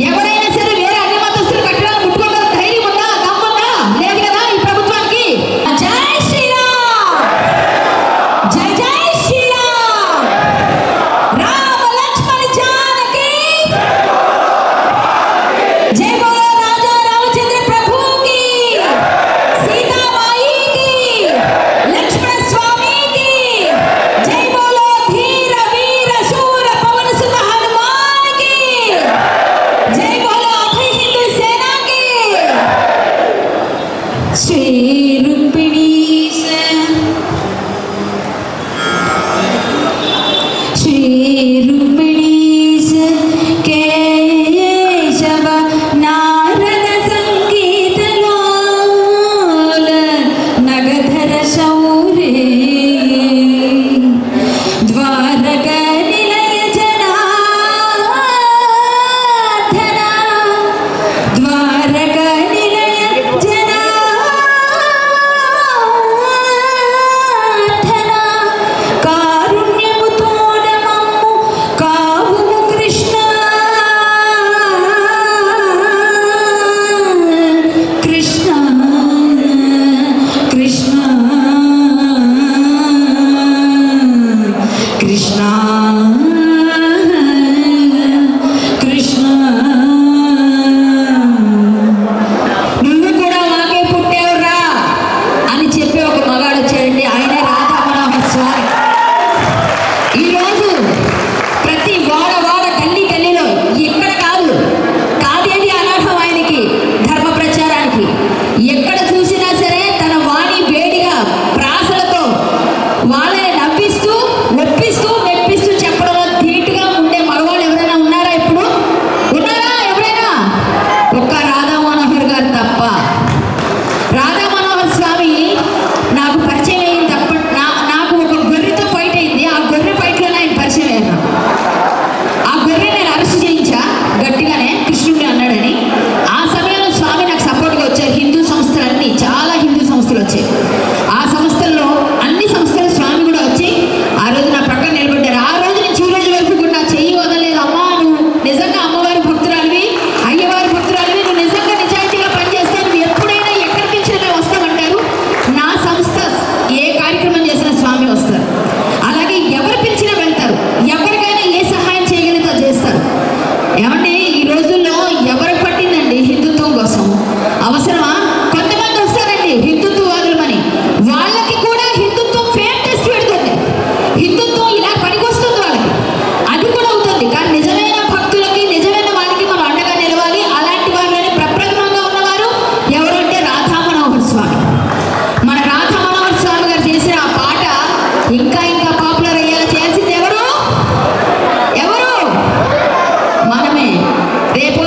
ఎవరైనా సరే వేరే అన్ని మతస్థులు కట్టడాలు ముట్టుకోవడం ధైర్యం ఉందా, దమ్ముందా? లేదు కదా ఈ ప్రభుత్వానికి. జై శ్రీరామ్, జై జై శ్రీరామ్, రామ లక్ష్మణ జానకి, జై బోలో రాజా రామచంద్ర ప్రభుకి, సీతామాయికి, లక్ష్మణ స్వామికి, జై బోలో ధీర వీర శూర పవన సుత హనుమాన్కి, జై బోలో అభయ హిందూ సేనాకి. శ్రీ రుక్మిణీశ, శ్రీ రుక్మిణీశ కేశవ నారద సంగీతలోల నగధర శౌరే ద్వారక నిలయ జనార్దన, ద్వారక నిలయ జనార్దన, కారుణ్యము తోడమమ్ము కావుము కృష్ణ, కృష్ణ కృష్ణ కృష్ణ కృష్ణ. నువ్వు కూడా మాకే పుట్టేవురా అని చెప్పి ఒక మగాడు వచ్చాడండి. ఆయనే రాధా మనోహర్ స్వామి. ఈరోజు ప్రతి వాడ గల్లీ గల్లీలో ఎక్కడ కాదేది అనర్హం ఆయనకి ధర్మ ప్రచారానికి. ఎక్కడ చూసినా సరే తన వాణి వేడిగా ప్రాసలతో వాళ్ళని నవ్విస్తూ ఒప్పిస్తూ మెప్పిస్తూ చెప్పడంలో ధీటుగా ఉండే మగవాళ్ళు ఎవరైనా ఉన్నారా? ఇప్పుడు ఉన్నారా ఎవరైనా? ఒక్క రాధా మనోహర్ గారు తప్ప. రాధా మనోహర్ స్వామి నాకు పరిచయం అయింది తప్ప నాకు ఒక గొర్రెతో ఫైట్ అయింది. ఆ గొర్రె ఫైట్లో ఆయన పరిచయం అయ్యారు. ఆ గొర్రె నేను అరెస్ట్ చేయించా గట్టిగానే, కృష్ణుడు అన్నాడని. ఆ సమయంలో స్వామి నాకు సపోర్ట్గా వచ్చారు. హిందూ సంస్థలన్నీ, చాలా హిందూ సంస్థలు వచ్చాయి. ఆ సంస్థల్లో అన్ని సంస్థలు స్వామి కూడా వచ్చి ఆ రోజు నా పక్కన నిలబడ్డారు. ఆ రోజు నుంచి ఈ రోజు వరకు కూడా నా చెయ్యి వదలలేదు. అమ్మా నువ్వు నిజంగా అమ్మవారి భక్తురాలివి, అయ్యవారి భక్తురాలివి, నువ్వు నిజంగా నిజాయితీగా పనిచేస్తావు, నువ్వు ఎప్పుడైనా ఎక్కడికి పిలిచినా మేము వస్తామంటారు. నా సంస్థ ఏ కార్యక్రమం చేసినా స్వామి వస్తారు. అలాగే ఎవరు పిలిచినా వెళ్తారు. ఎవరికైనా ఏ సహాయం చేయగలిగితే చేస్తారు. ఏమంటే ఈ రోజుల్లో ఎవరికి పట్టిందండి హిందుత్వం కోసం? అవసరమా? కొంతమంది వస్తారండి హిందుత్వవాదులమని, వాళ్ళకి కూడా హిందుత్వం ఫేమ్ టెస్ట్ పెడుతుంది. హిందుత్వం ఇలా పనికొస్తుంది వాళ్ళకి, అది కూడా అవుతుంది. కానీ నిజమైన భక్తులకి, నిజమైన వాళ్ళకి మనం అండగా నిలవాలి. అలాంటి వాళ్ళని ప్రప్రథమంగా ఉన్నవారు ఎవరు అంటే రాధా మనోహర్ స్వామి. మన రాధా మనోహర్ స్వామి గారు చేసిన ఆ పాట ఇంకా ఇంకా పాపులర్ అయ్యేలా చేసింది ఎవరు? మనమే. రేపు